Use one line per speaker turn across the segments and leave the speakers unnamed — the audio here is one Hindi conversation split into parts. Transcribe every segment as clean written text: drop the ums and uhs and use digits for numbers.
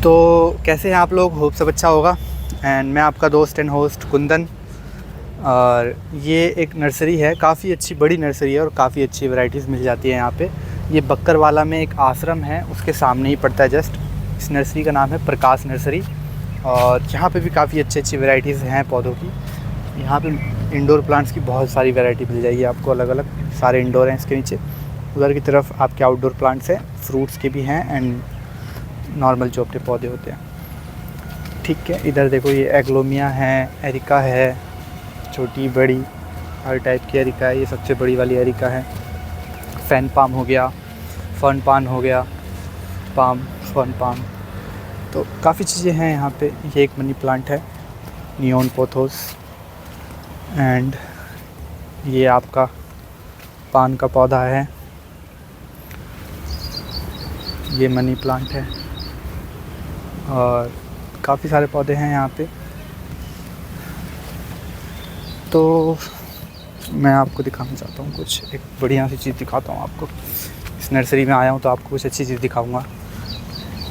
तो कैसे हैं आप लोग? होप सब अच्छा होगा। एंड मैं आपका दोस्त एंड होस्ट कुंदन। और ये एक नर्सरी है, काफ़ी अच्छी बड़ी नर्सरी है और काफ़ी अच्छी वैरायटीज़ मिल जाती है यहाँ पे। ये बक्करवाला में एक आश्रम है, उसके सामने ही पड़ता है जस्ट। इस नर्सरी का नाम है प्रकाश नर्सरी। और यहाँ पे भी काफ़ी अच्छी वैरायटीज़ हैं पौधों की। यहाँ पे इंडोर प्लांट्स की बहुत सारी वैरायटी मिल जाएगी आपको, अलग अलग सारे इंडोर हैं इसके नीचे। उधर की तरफ आपके आउटडोर प्लांट्स हैं, फ्रूट्स के भी हैं एंड नॉर्मल जो अपने पौधे होते हैं। ठीक है, इधर देखो ये एग्लोमिया है, एरिका है, छोटी बड़ी हर टाइप की एरिका है। ये सबसे बड़ी वाली एरिका है। फैन पाम हो गया, फर्न पान हो गया, पाम फर्न पाम, तो काफ़ी चीज़ें हैं यहाँ पे। ये एक मनी प्लांट है, नियॉन पोथोस। एंड ये आपका पान का पौधा है, ये मनी प्लांट है। और काफ़ी सारे पौधे हैं यहाँ पे। तो मैं आपको दिखाना चाहता हूँ कुछ, एक बढ़िया सी चीज़ दिखाता हूँ आपको। इस नर्सरी में आया हूँ तो आपको कुछ अच्छी चीज़ दिखाऊंगा।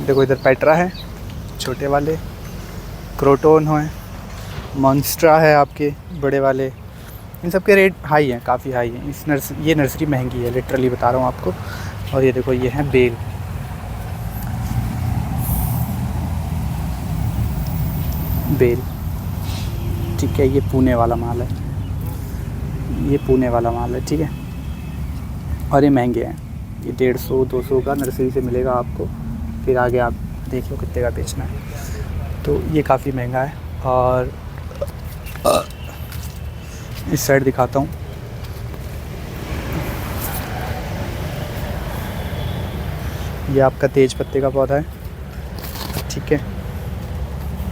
देखो इधर पेट्रा है, छोटे वाले क्रोटोन है, मॉन्स्ट्रा है आपके बड़े वाले। इन सब के रेट हाई हैं, काफ़ी हाई हैं। ये नर्सरी महंगी है, लिटरली बता रहा हूँ आपको। और ये देखो ये है बेल, बेल। ठीक है, ये पुणे वाला माल है, ये पुणे वाला माल है। ठीक है, और ये महंगे हैं, ये 150-200 का नर्सरी से मिलेगा आपको। फिर आगे आप देख लो कितने का बेचना है। तो ये काफ़ी महंगा है। और इस साइड दिखाता हूँ, ये आपका तेज पत्ते का पौधा है। ठीक है,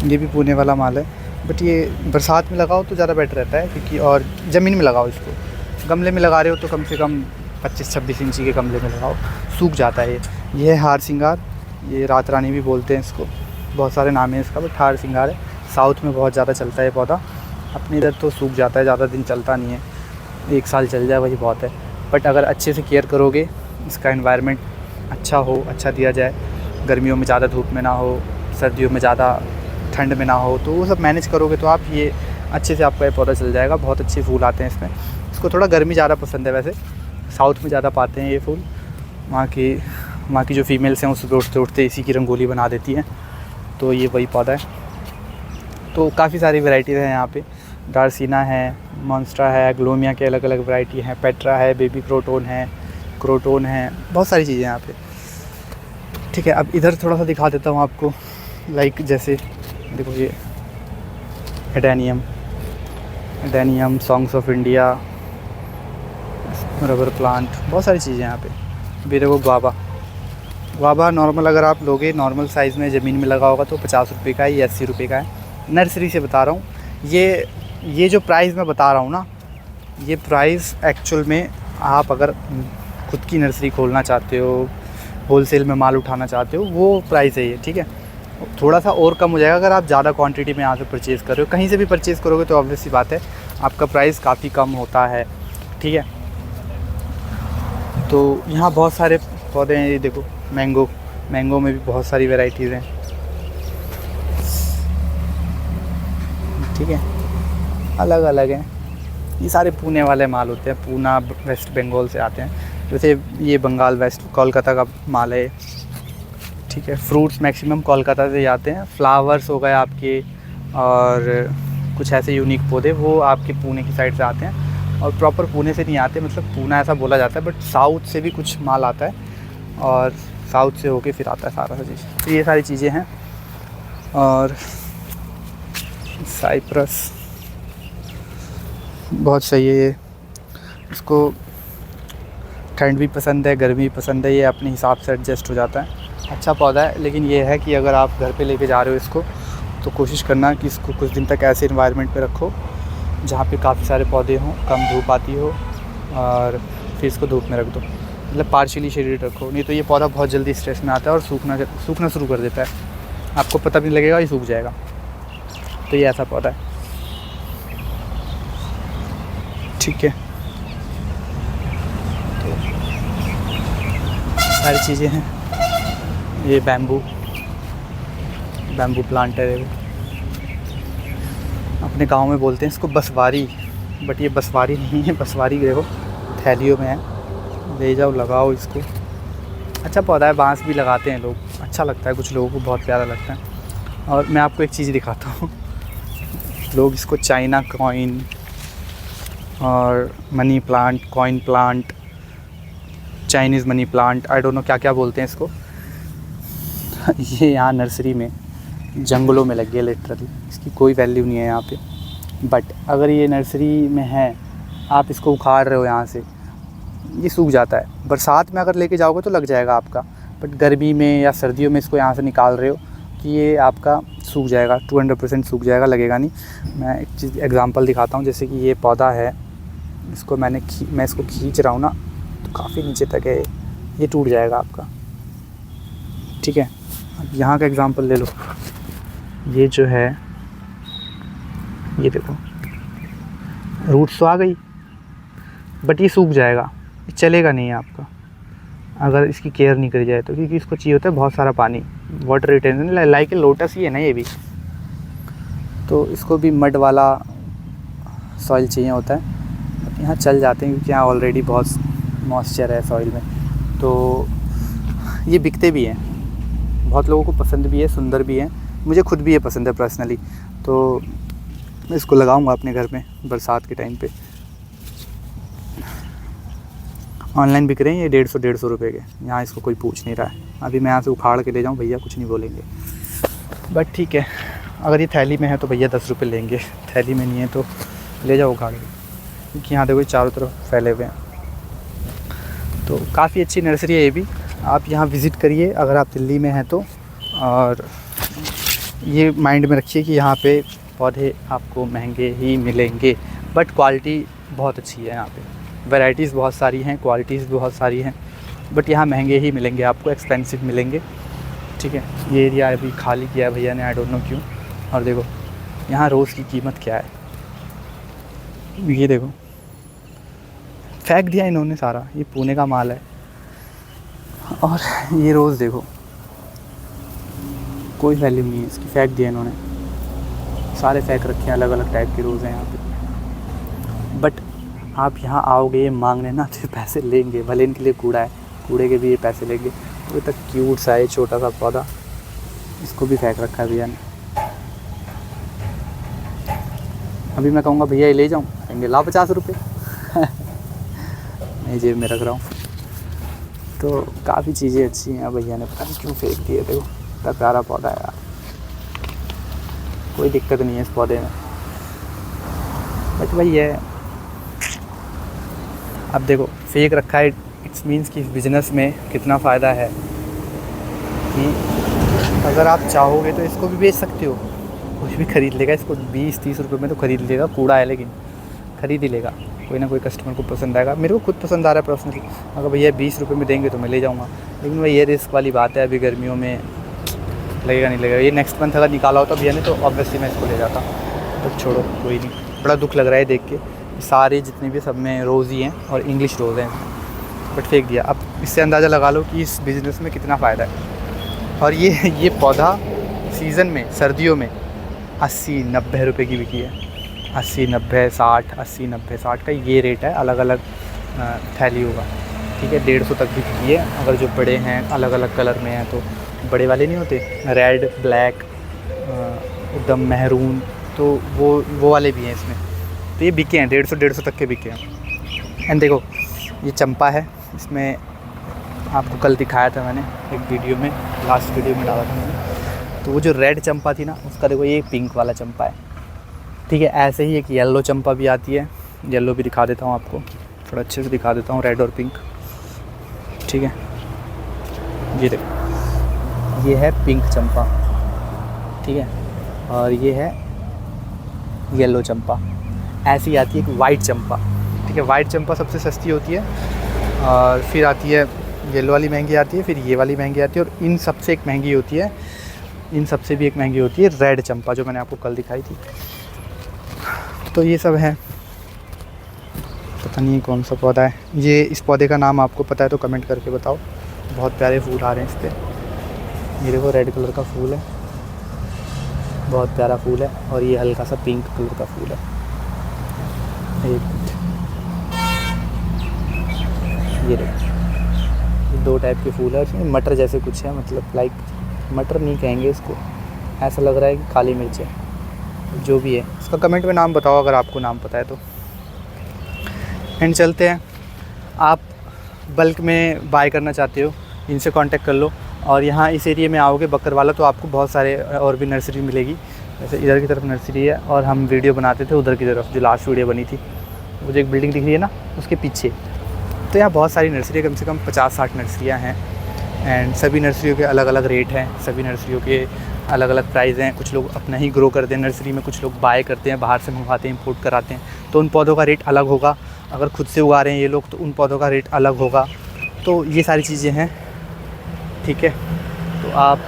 ये भी पुणे वाला माल है, बट ये बरसात में लगाओ तो ज़्यादा बेटर रहता है, क्योंकि और ज़मीन में लगाओ इसको। गमले में लगा रहे हो तो कम से कम 25-26 इंची के गमले में लगाओ, सूख जाता है ये है हार सिंगार, ये रात रानी भी बोलते हैं इसको, बहुत सारे नाम हैं इसका, बट हार सिंगार है। साउथ में बहुत ज़्यादा चलता है ये पौधा, अपने इधर तो सूख जाता है, ज़्यादा दिन चलता नहीं है, 1 साल चल जाए वही बहुत है। बट अगर अच्छे से केयर करोगे, इसका एनवायरनमेंट अच्छा हो, अच्छा दिया जाए, गर्मियों में ज़्यादा धूप में ना हो, सर्दियों में ज़्यादा ठंड में ना हो, तो वो सब मैनेज करोगे तो आप ये अच्छे से आपका ये पौधा चल जाएगा। बहुत अच्छे फूल आते हैं इसमें। इसको थोड़ा गर्मी ज़्यादा पसंद है, वैसे साउथ में ज़्यादा पाते हैं ये फूल। वहाँ की जो फीमेल्स हैं वो सुबह उठते उठते इसी की रंगोली बना देती हैं। तो ये वही पौधा है। तो काफ़ी सारी वैरायटीज़ हैं यहाँ पे, डार्सीना है, मॉन्स्ट्रा है, ग्लोमिया के अलग अलग वैरायटी हैं, पेट्रा है, बेबी क्रोटोन है, बहुत सारी चीज़ें यहाँ पे। ठीक है, अब इधर थोड़ा सा दिखा देता हूँ आपको। लाइक जैसे देखो ये adenium, songs of India, rubber plant, बहुत सारी चीज़ें यहाँ पे। भी देखो गुआवा नॉर्मल अगर आप लोगे, नॉर्मल साइज़ में ज़मीन में लगा होगा तो 50 रुपये का है, ये 80 रुपये का है। नर्सरी से बता रहा हूँ। ये जो प्राइस मैं बता रहा हूँ ना, ये प्राइस एक्चुअल में आप अगर खुद की नर्सरी खोलना चाहते हो, होलसेल में माल उठाना चाहते हो, वो प्राइस है ये। ठीक है, थोड़ा सा और कम हो जाएगा अगर आप ज़्यादा क्वांटिटी में यहाँ से परचेज़ कर रहे हो। कहीं से भी परचेज़ करोगे तो ऑब्वियस सी बात है आपका प्राइस काफ़ी कम होता है। ठीक है, तो यहाँ बहुत सारे पौधे हैं। ये देखो मैंगो में भी बहुत सारी वैरायटीज़ हैं। ठीक है, अलग अलग हैं। ये सारे पुणे वाले माल होते हैं, पूना वेस्ट बंगाल से आते हैं। जैसे ये बंगाल वेस्ट कोलकाता का माल है। ठीक है, फ्रूट्स मैक्सिमम कोलकाता से आते हैं। फ्लावर्स हो गए आपके, और कुछ ऐसे यूनिक पौधे वो आपके पुणे की साइड से आते हैं। और प्रॉपर पुणे से नहीं आते, मतलब पूना ऐसा बोला जाता है, बट साउथ से भी कुछ माल आता है और साउथ से होके फिर आता है सारा चीज़। तो ये सारी चीज़ें हैं। और साइप्रस बहुत सही है ये, इसको ठंड भी पसंद है, गर्मी भी पसंद है, ये अपने हिसाब से एडजस्ट हो जाता है। अच्छा पौधा है, लेकिन ये है कि अगर आप घर पे लेके जा रहे हो इसको, तो कोशिश करना कि इसको कुछ दिन तक ऐसे इन्वायरमेंट में रखो जहाँ पे काफ़ी सारे पौधे हों, कम धूप आती हो, और फिर इसको धूप में रख दो, मतलब पार्शियली शेडेड रखो। नहीं तो ये पौधा बहुत जल्दी स्ट्रेस में आता है और सूखना शुरू कर देता है, आपको पता भी नहीं लगेगा, ये सूख जाएगा। तो ये ऐसा पौधा है। ठीक है, तो सारी चीज़ें हैं। ये बैम्बू, बैम्बू प्लांट है देखो। अपने गांव में बोलते हैं इसको बसवारी, बट ये बसवारी नहीं है। बसवारी देखो थैलियों में है, ले जाओ लगाओ इसको। अच्छा पौधा है, बांस भी लगाते हैं लोग, अच्छा लगता है, कुछ लोगों को बहुत प्यारा लगता है। और मैं आपको एक चीज़ दिखाता हूँ, लोग इसको चाइना कॉइन और money plant, coin plant, Chinese money plant, I don't know क्या क्या बोलते हैं इसको। ये यहाँ नर्सरी में जंगलों में लग गया लिटरली, इसकी कोई वैल्यू नहीं है यहाँ पे। बट अगर ये नर्सरी में है, आप इसको उखाड़ रहे हो यहाँ से, ये सूख जाता है। बरसात में अगर लेके जाओगे तो लग जाएगा आपका, बट गर्मी में या सर्दियों में इसको यहाँ से निकाल रहे हो कि ये आपका सूख जाएगा, 200% सूख जाएगा, लगेगा नहीं। मैं एक चीज़ एग्जांपल दिखाता हूँ, जैसे कि ये पौधा है, इसको मैं इसको खींच रहा हूँ ना, तो काफ़ी नीचे तक है, ये टूट जाएगा आपका, ठीक है। अब यहाँ का एग्जांपल ले लो, ये जो है, ये देखो रूट्स तो आ गई, बट ये सूख जाएगा, ये चलेगा नहीं आपका अगर इसकी केयर नहीं करी जाए तो, क्योंकि इसको चाहिए होता है बहुत सारा पानी, वाटर रिटेंशन, लाइक लोटस ही है ना ये भी, तो इसको भी मड वाला सॉइल चाहिए होता है। यहाँ चल जाते हैं क्योंकि यहाँ ऑलरेडी बहुत मॉइस्चर है सॉइल में, तो ये बिकते भी हैं, बहुत लोगों को पसंद भी है, सुंदर भी है, मुझे खुद भी ये पसंद है पर्सनली, तो मैं इसको लगाऊंगा अपने घर में बरसात के टाइम पे। ऑनलाइन बिक रहे हैं ये 150 रुपए के, यहाँ इसको कोई पूछ नहीं रहा है। अभी मैं यहाँ से उखाड़ के ले जाऊँ, भैया कुछ नहीं बोलेंगे, बट ठीक है, अगर ये थैली में है तो भैया 10 रुपये लेंगे, थैली में नहीं है तो ले जाओ उखाड़ के, क्योंकि यहाँ देखो चारों तरफ फैले हुए हैं। तो काफ़ी अच्छी नर्सरी है ये भी, आप यहाँ विज़िट करिए अगर आप दिल्ली में हैं तो। और ये माइंड में रखिए कि यहाँ पे पौधे आपको महंगे ही मिलेंगे, बट क्वालिटी बहुत अच्छी है यहाँ पे, वैराइटीज़ बहुत सारी हैं, क्वालिटीज़ बहुत सारी हैं, बट यहाँ महंगे ही मिलेंगे आपको, एक्सपेंसिव मिलेंगे, ठीक है। ये एरिया अभी खाली किया है भैया ने, आई डोंट नो क्यों। और देखो यहाँ रोज़ की कीमत क्या है, ये देखो फेंक दिया इन्होंने सारा, ये पुणे का माल है। और ये रोज़ देखो कोई वैल्यू नहीं है इसकी, फेंक दिया इन्होंने, सारे फेंक रखे हैं, अलग अलग टाइप के रोज़ हैं यहाँ पे। बट आप यहाँ आओगे ये मांगने ना, तो पैसे लेंगे, भले इनके लिए कूड़ा है, कूड़े के भी ये पैसे लेंगे। वो तक क्यूट सा है छोटा सा पौधा, इसको भी फेंक रखा है भैया ने। अभी मैं कहूँगा भैया ये ले जाऊँ, कहेंगे ला 50 रुपये। मैं जेब में रख रहा हूँ। तो काफ़ी चीज़ें अच्छी हैं, भैया ने पता नहीं क्यों फेंक दिए। देखो इतना प्यारा पौधा है यार, कोई दिक्कत नहीं है इस पौधे में, बट वही है, अब देखो फेंक रखा है, इट्स मीन्स कि इस बिज़नेस में कितना फ़ायदा है कि अगर आप चाहोगे तो इसको भी बेच सकते हो, कुछ भी ख़रीद लेगा इसको, 20-30 रुपये में तो ख़रीद लेगा, कूड़ा है लेकिन ख़रीद ही लेगा, कोई ना कोई कस्टमर को पसंद आएगा। मेरे को खुद पसंद आ रहा है पर्सनली, अगर भैया 20 रुपये में देंगे तो मैं ले जाऊँगा, लेकिन भाई ये रिस्क वाली बात है, अभी गर्मियों में लगेगा नहीं लगेगा। ये नेक्स्ट मंथ अगर निकाला होता भैया ने तो ऑब्वियसली मैं इसको ले जाता, तो छोड़ो कोई नहीं। बड़ा दुख लग रहा है देख के, सारे जितने भी सब में रोज़ ही हैं और इंग्लिश रोज़ हैं, बट फेंक दिया। अब इससे अंदाज़ा लगा लो कि इस बिज़नेस में कितना फ़ायदा है। और ये पौधा सीज़न में, सर्दियों में 80-90 रुपये की बिकी है, 80-90, 60, 80-90, 60 का ये रेट है, अलग अलग थैलियों का, ठीक है। 150 तक भी बिकी है। अगर जो बड़े हैं अलग अलग कलर में हैं, तो बड़े वाले नहीं होते, रेड, ब्लैक, एकदम महरून, तो वो वाले भी हैं इसमें, तो ये बिके हैं 150 तक के बिके हैं। एंड देखो ये चंपा है, इसमें आपको कल दिखाया था मैंने एक वीडियो में, लास्ट वीडियो में डाला था मैंने। तो वो जो रेड चंपा थी ना, उसका देखो ये पिंक वाला चंपा है, ठीक है। ऐसे ही एक येलो चंपा भी आती है, येलो भी दिखा देता हूँ आपको, थोड़ा अच्छे से दिखा देता हूँ, रेड और पिंक, ठीक है। ये देखो ये है पिंक चंपा, ठीक है, और ये है येलो चंपा। ऐसी आती है एक वाइट चंपा, ठीक है। वाइट चंपा सबसे सस्ती होती है, और फिर आती है येलो वाली महंगी आती है, फिर ये वाली महंगी आती है, और इन सबसे एक महंगी होती है, इन सबसे भी एक महंगी होती है रेड चंपा, जो मैंने आपको कल दिखाई थी। तो ये सब है, पता नहीं कौन सा पौधा है ये, इस पौधे का नाम आपको पता है तो कमेंट करके बताओ। बहुत प्यारे फूल आ रहे हैं इस पर, ये देखो रेड कलर का फूल है, बहुत प्यारा फूल है और ये हल्का सा पिंक कलर का फूल है। एक मिनट, ये देखो, 2 टाइप के फूल है। इसमें मटर जैसे कुछ है, मतलब लाइक मटर नहीं कहेंगे इसको, ऐसा लग रहा है कि काली मिर्च है। जो भी है इसका कमेंट में नाम बताओ अगर आपको नाम पता है तो। एंड चलते हैं, आप बल्क में बाय करना चाहते हो इनसे कांटेक्ट कर लो। और यहाँ इस एरिया में आओगे बकरवाला तो आपको बहुत सारे और भी नर्सरी मिलेगी। जैसे इधर की तरफ नर्सरी है और हम वीडियो बनाते थे उधर की तरफ, जो लास्ट वीडियो बनी थी वो जो एक बिल्डिंग दिख रही है ना उसके पीछे। तो यहाँ बहुत सारी नर्सरी, कम से कम 50-60 नर्सरियाँ हैं। एंड सभी नर्सरियों के अलग अलग रेट हैं, सभी नर्सरियों के अलग अलग प्राइस हैं। कुछ लोग अपना ही ग्रो करते हैं नर्सरी में, कुछ लोग बाय करते हैं, बाहर से मंगवाते हैं, इंपोर्ट कराते हैं, तो उन पौधों का रेट अलग होगा। अगर खुद से उगा रहे हैं ये लोग तो उन पौधों का रेट अलग होगा। तो ये सारी चीज़ें हैं, ठीक है। तो आप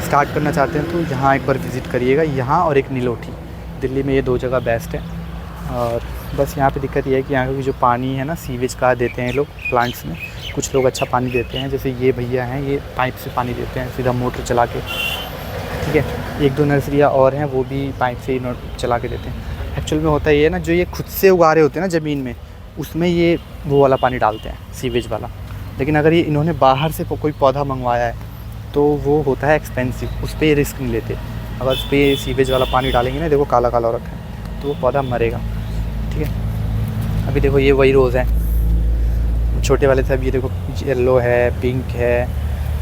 स्टार्ट करना चाहते हैं तो यहाँ एक बार विज़िट करिएगा, यहाँ और एक नीलोठी। दिल्ली में ये 2 जगह बेस्ट है। और बस यहाँ पे दिक्कत ये है कि यहाँ की जो पानी है ना, सीवेज का देते हैं लोग प्लांट्स में। कुछ लोग अच्छा पानी देते हैं, जैसे ये भैया हैं, ये पाइप से पानी देते हैं सीधा मोटर चला के, ठीक है। 1-2 नर्सरियाँ और हैं वो भी पाइप से ही चला के देते हैं। एक्चुअल में होता ये है ना, जो ये खुद से उगा रहे होते हैं ना ज़मीन में, उसमें ये वो वाला पानी डालते हैं, सीवेज वाला। लेकिन अगर ये इन्होंने बाहर से कोई पौधा मंगवाया है तो वो होता है एक्सपेंसिव, उस पर ये रिस्क नहीं लेते। अगर उस पर सीवेज वाला पानी डालेंगे ना, देखो काला काला हो रखा है, तो वो पौधा मरेगा, ठीक है। अभी देखो ये वही रोज़ हैं, छोटे वाले थे। अब ये देखो येलो है, पिंक है,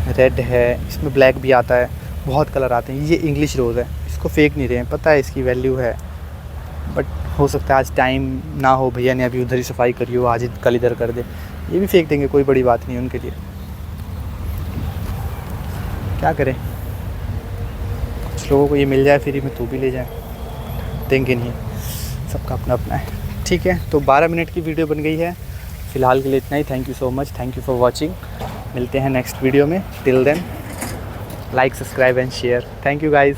रेड है, इसमें ब्लैक भी आता है, बहुत कलर आते हैं। ये इंग्लिश रोज़ है, इसको फेंक नहीं रहे हैं, पता है इसकी वैल्यू है। बट हो सकता है आज टाइम ना हो, भैया ने अभी उधर ही सफाई करी हो, आज कल इधर कर दे, ये भी फेंक देंगे, कोई बड़ी बात नहीं है उनके लिए। क्या करें, कुछ लोगों को ये मिल जाए फ्री में तो भी ले जाए, देंगे नहीं, सबका अपना अपना है, ठीक है। तो 12 मिनट की वीडियो बन गई है, फ़िलहाल के लिए इतना ही। Thank you so much, thank you for watching. मिलते हैं नेक्स्ट वीडियो में, till then like, subscribe and share. Thank you guys.